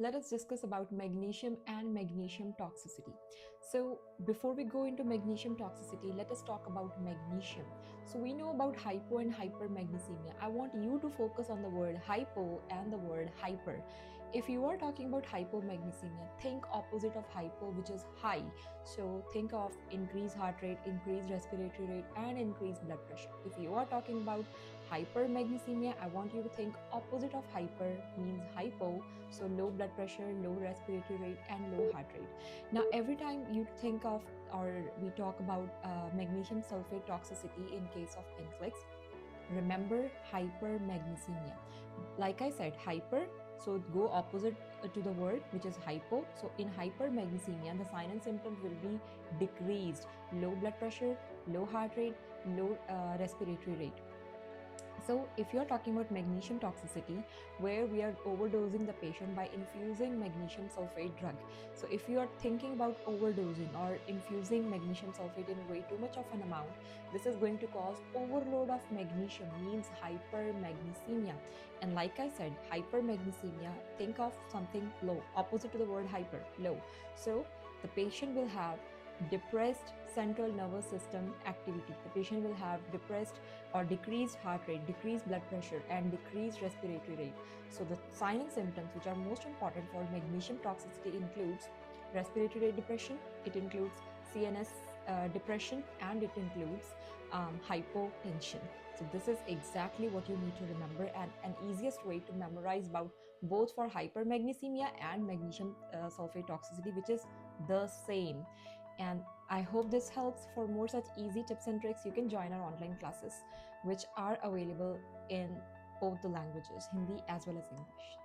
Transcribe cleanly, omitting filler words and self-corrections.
let us discuss about magnesium and magnesium toxicity. So before we go into magnesium toxicity, let us talk about magnesium. So we know about hypo and hypermagnesemia. I want you to focus on the word hypo and the word hyper. If you are talking about hypomagnesemia, think opposite of hypo, which is high. So think of increased heart rate, increased respiratory rate, and increased blood pressure. If you are talking about hypermagnesemia, I want you to think opposite of hyper, means hypo, so low blood pressure, low respiratory rate, and low heart rate. Now every time you think of or we talk about magnesium sulfate toxicity in case of NCLEX, remember hypermagnesemia. Like I said, hyper, so go opposite to the word, which is hypo. So in hypermagnesemia, the sign and symptoms will be decreased low blood pressure, low heart rate, low respiratory rate. So if you're talking about magnesium toxicity, where we are overdosing the patient by infusing magnesium sulfate drug. So if you are thinking about overdosing or infusing magnesium sulfate in way too much of an amount, this is going to cause overload of magnesium, means hypermagnesemia. And like I said, hypermagnesemia, think of something low, opposite to the word hyper, low. So the patient will have depressed central nervous system activity. The patient will have depressed or decreased heart rate, decreased blood pressure, and decreased respiratory rate. So the sign and symptoms which are most important for magnesium toxicity includes respiratory rate depression, it includes CNS depression, and it includes hypotension. So this is exactly what you need to remember, and an easiest way to memorize about both for hypermagnesemia and magnesium sulfate toxicity, which is the same. And I hope this helps. For more such easy tips and tricks, you can join our online classes, which are available in both the languages, Hindi as well as English.